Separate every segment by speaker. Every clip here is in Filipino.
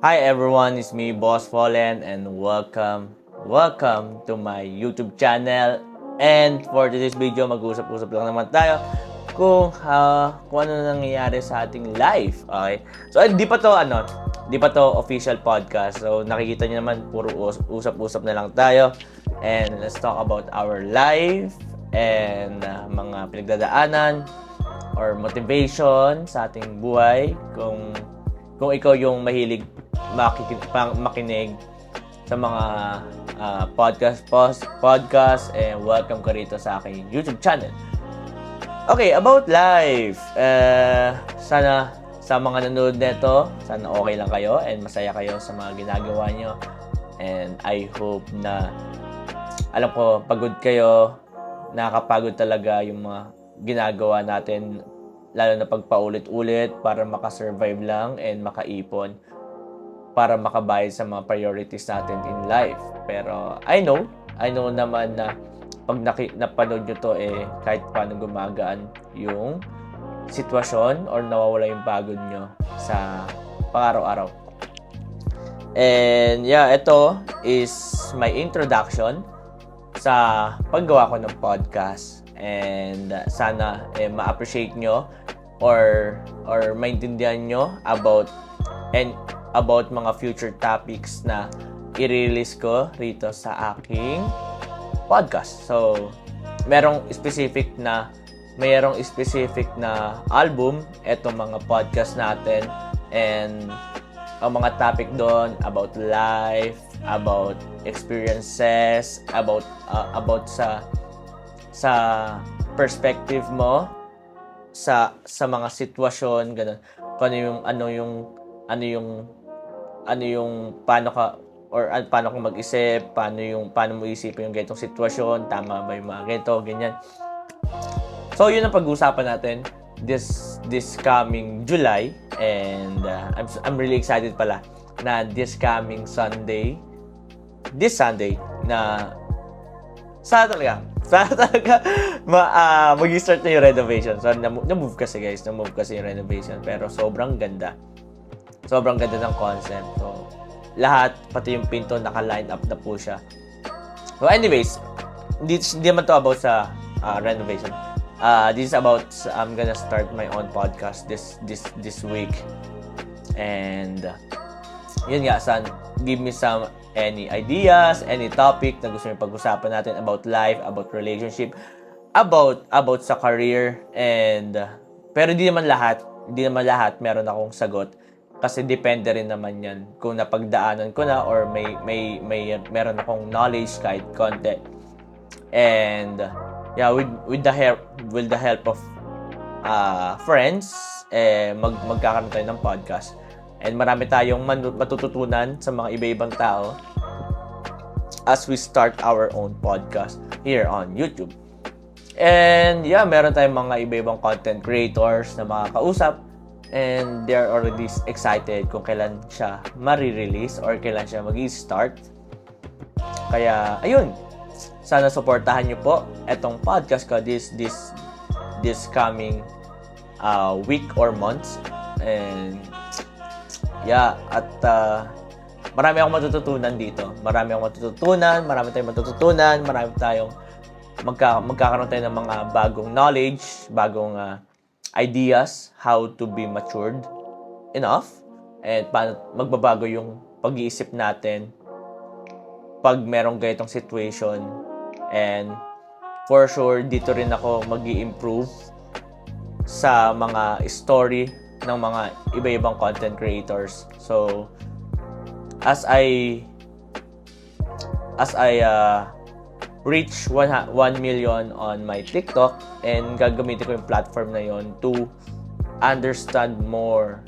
Speaker 1: Hi everyone, it's me, Boss Fallen, and welcome to my YouTube channel. And for today's video, mag-usap-usap lang naman tayo kung ano nangyayari sa ating life. Okay? So, di pa to official podcast. So, nakikita niyo naman, puro usap-usap na lang tayo. And let's talk about our life and mga pinagdadaanan or motivation sa ating buhay. Kung ikaw yung mahilig makinig sa mga podcast and welcome ka rito sa aking YouTube channel. Okay, about life. Sana sa mga nanonood nito, sana okay lang kayo and masaya kayo sa mga ginagawa nyo. And I hope na alam ko pagod kayo, nakakapagod talaga yung mga ginagawa natin, lalo na pagpaulit-ulit para makasurvive lang and makaipon para makabayad sa mga priorities natin in life. Pero I know naman na pag napanood nyo to kahit paano gumagaan yung sitwasyon or nawawala yung pagod nyo sa pang-araw-araw. And yeah, ito is my introduction sa paggawa ko ng podcast. And sana ma-appreciate nyo or maintindihan nyo about mga future topics na i-release ko rito sa aking podcast. So, mayroong specific na album etong mga podcast natin, and ang mga topic doon about life, about experiences, about sa perspective mo sa mga sitwasyon, ganun. Kung ano yung paano ka mag-isip, paano mo isipin yung ganitong sitwasyon, tama ba yung mga ganito, ganyan. So, yun ang pag-uusapan natin this coming July, and I'm really excited pala na this Sunday na sana talaga mag-start na yung renovation. So, na-move kasi yung renovation, pero sobrang ganda ng concept. So, lahat, pati yung pinto, naka-line up na po siya. So, anyways, hindi naman to about sa renovation. This is about, I'm gonna start my own podcast this week. And, yun nga, give me any ideas, any topic na gusto niyo pag-usapan natin about life, about relationship, about sa career, and pero hindi naman lahat meron akong sagot. Kasi depende rin naman yan kung napagdaanan ko na or meron akong knowledge kahit konti. And yeah, with the help of friends, magkakaroon tayo ng podcast. And marami tayong matututunan sa mga iba-ibang tao as we start our own podcast here on YouTube. And yeah, meron tayong mga iba-ibang content creators na makakausap. And they're already excited kung kailan siya ma-release or kailan siya mag-start. Kaya, ayun. Sana supportahan niyo po etong podcast ko this coming week or months. And yeah, at marami akong matututunan dito. Marami tayong matututunan, magkakaroon tayo ng mga bagong knowledge, bagong ideas how to be matured enough, and paano magbabago yung pag-iisip natin pag merong ganitong situation. And for sure, dito rin ako mag-i-improve sa mga story ng mga iba-ibang content creators. So, as I reach 1 million on my TikTok, and gagamitin ko yung platform na yon to understand more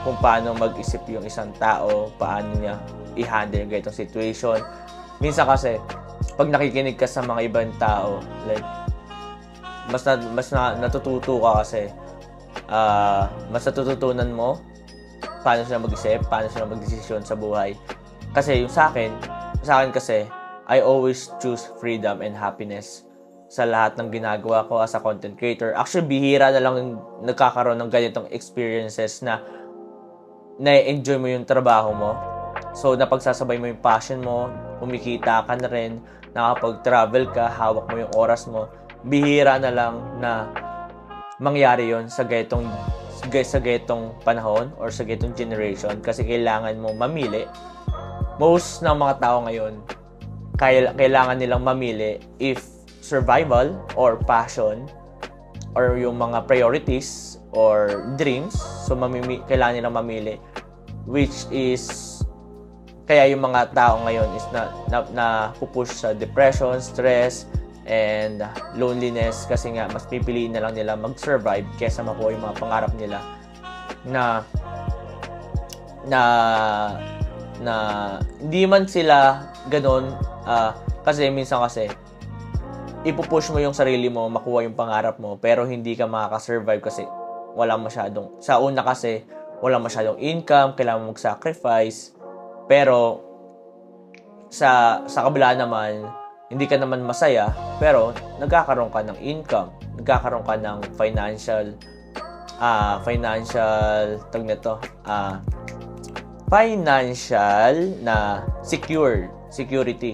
Speaker 1: kung paano mag-isip yung isang tao, paano niya i-handle yung ganitong situation. Minsan kasi, pag nakikinig ka sa mga ibang tao, like, mas natututo ka kasi, mas natututunan mo paano sila mag-isip, paano sila mag-desisyon sa buhay. Kasi yung sa akin kasi, I always choose freedom and happiness sa lahat ng ginagawa ko as a content creator. Actually, bihira na lang nagkakaroon ng ganitong experiences na na-enjoy mo yung trabaho mo. So, napagsasabay mo yung passion mo, kumikita ka na rin, nakapag-travel ka, hawak mo yung oras mo. Bihira na lang na mangyari yon sa gaytong panahon or sa gaytong generation kasi kailangan mo mamili. Most ng mga tao ngayon, kailangan nilang mamili if survival or passion or yung mga priorities or dreams. So, kailangan nilang mamili, which is kaya yung mga tao ngayon is na pupush sa depression, stress, and loneliness kasi nga mas pipiliin na lang nila mag-survive kaysa makuha yung mga pangarap nila na hindi man sila ganun kasi minsan kasi ipupush mo yung sarili mo makuha yung pangarap mo pero hindi ka makaka-survive kasi sa una kasi wala masyadong income, kailangan mo mag-sacrifice. Pero sa kabila naman, hindi ka naman masaya, pero nagkakaroon ka ng income, nagkakaroon ka ng financial na security.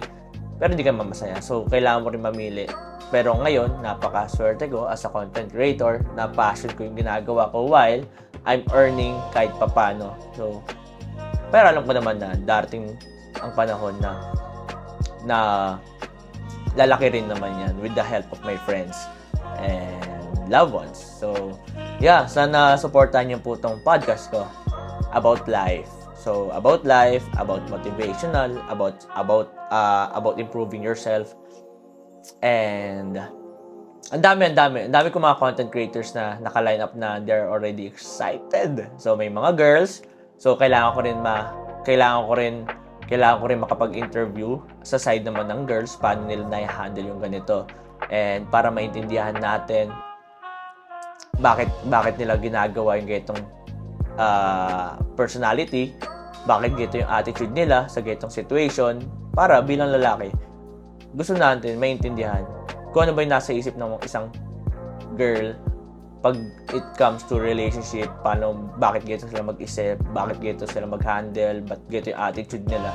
Speaker 1: Pero hindi ka masaya. So, kailangan mo rin mamili. Pero ngayon, napaka-swerte ko as a content creator na passion ko yung ginagawa ko while I'm earning kahit papano. So, pero alam ko naman na darating ang panahon na lalaki rin naman yan with the help of my friends and loved ones. So, yeah, sana supportan niyo po tong podcast ko about life. So, about life, about motivational, about improving yourself. And ang dami ko mga content creators na naka-line up na they're already excited. So, may mga girls. So, kailangan ko rin makapag-interview sa side naman ng girls paano nila na-handle yung ganito. And para maintindihan natin bakit nila ginagawa yung ganitong personality, bakit ganito yung attitude nila sa ganitong situation, para bilang lalaki, gusto natin maintindihan kung ano ba yung nasa isip ng isang girl pag it comes to relationship, bakit ganito sila mag-isip, bakit ganito sila mag-handle, bakit ganito yung attitude nila.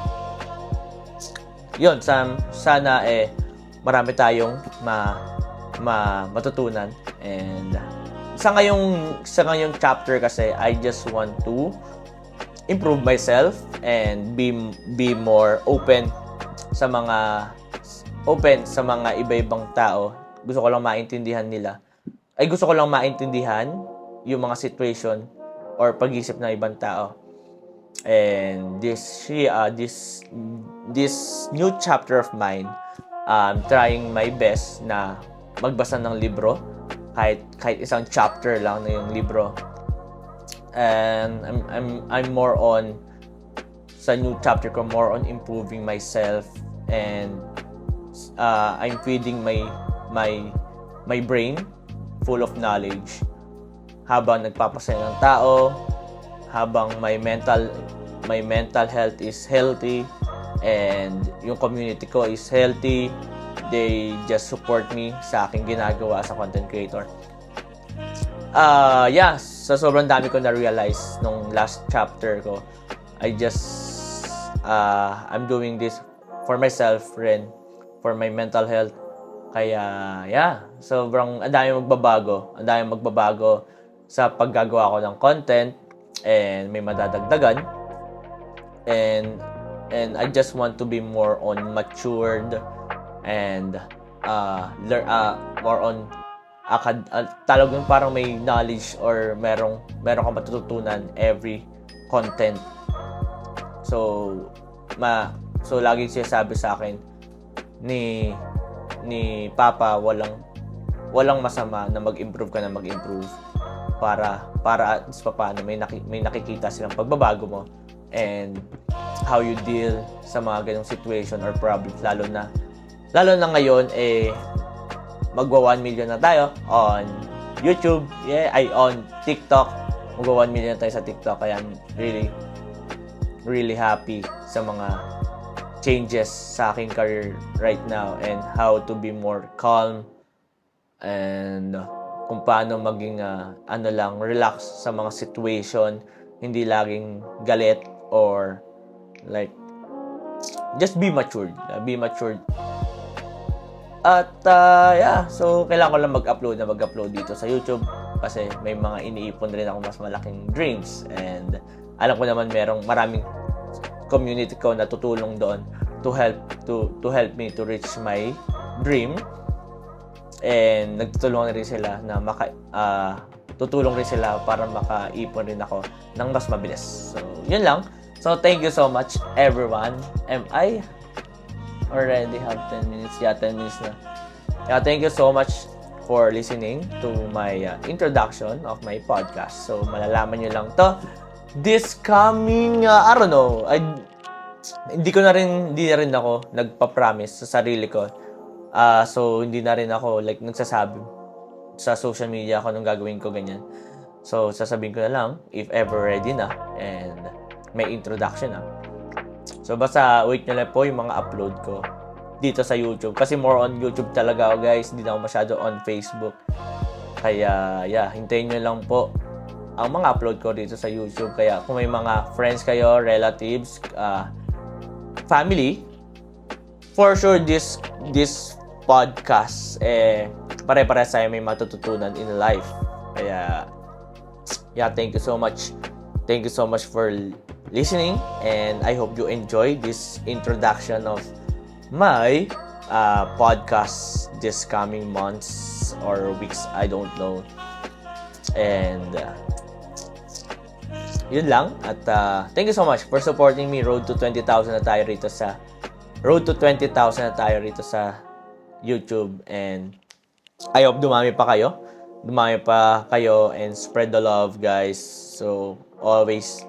Speaker 1: Yun, sana marami tayong matutunan. And sa ngayong chapter kasi, I just want to improve myself and be more open sa mga iba-ibang tao. Gusto ko lang maintindihan yung mga situation or pag-isip ng ibang tao. And this new chapter of mine, trying my best na magbasa ng libro, kahit isang chapter lang na yung libro. And I'm more on sa new chapter ko, more on improving myself, and I'm feeding my brain full of knowledge habang nagpapasaya ng tao, habang my mental health is healthy, and yung community ko is healthy. They just support me sa aking ginagawa sa content creator. Sa sobrang dami ko na-realize nung last chapter ko, I'm doing this for myself rin, for my mental health. Kaya, sobrang ang dami magbabago sa paggagawa ko ng content, and may madadagdagan. And I just want to be more on matured and more on talagang parang may knowledge or meron kang matututunan every content. So laging sinasabi sa akin ni Papa, walang masama na mag-improve para at least paano may nakikita silang pagbabago mo and how you deal sa mga ganong situation or problems, lalo na ngayon magwa 1 million na tayo on YouTube, on TikTok. Magwa 1 million na tayo sa TikTok, kaya I'm really happy sa mga changes sa aking career right now and how to be more calm and kung paano maging relax sa mga situation hindi laging galit or like just be matured. Be matured. At yeah, so kailangan ko lang mag-upload dito sa YouTube kasi may mga iniipon rin ako mas malaking dreams, and alam ko naman maraming community ko na tutulong doon to help me to reach my dream, and nagtutulungan rin sila na tutulong rin sila para makaipon rin ako ng mas mabilis. So, yun lang. So, thank you so much, everyone. I already have 10 minutes. Yeah, 10 minutes na. Yeah, thank you so much for listening to my introduction of my podcast. So, malalaman nyo lang to this coming, I don't know, hindi na rin ako nagpa-promise sa sarili ko. So, hindi na rin ako like nagsasabi sa social media ako nung gagawin ko ganyan. So, sasabihin ko na lang if ever ready na and may introduction na. So, basta wait nyo lang po yung mga upload ko dito sa YouTube. Kasi more on YouTube talaga ako, guys. Hindi na ako masyado on Facebook. Kaya, yeah, hintayin nyo lang po ang mga upload ko dito sa YouTube. Kaya, kung may mga friends kayo, relatives, family, for sure, this podcast, pare-pare sa'yo may matututunan in life. Kaya, yeah, thank you so much. Thank you so much for listening, and I hope you enjoy this introduction of my podcast this coming months or weeks, I don't know. And yun lang, at thank you so much for supporting me. Road to 20,000 na tayo rito sa YouTube, and I hope dumami pa kayo and spread the love, guys. So always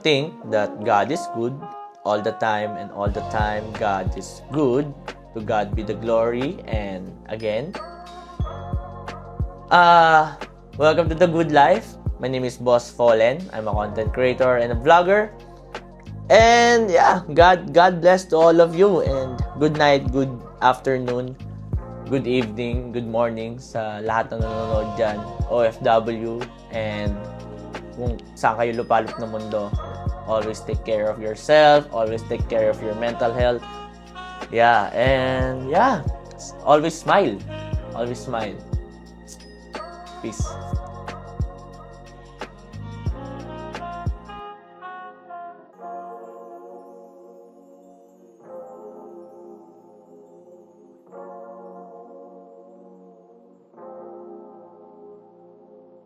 Speaker 1: think that God is good all the time, and all the time God is good. To God be the glory. And again, welcome to the good life. My name is Boss Fallen. I'm a content creator and a vlogger. And yeah, God bless to all of you, and good night, good afternoon, good evening, good morning sa lahat ng nanonood dyan, OFW, and kung saan kayo lupalop ng mundo. Always take care of yourself, always take care of your mental health. Yeah, and yeah, always smile. Peace.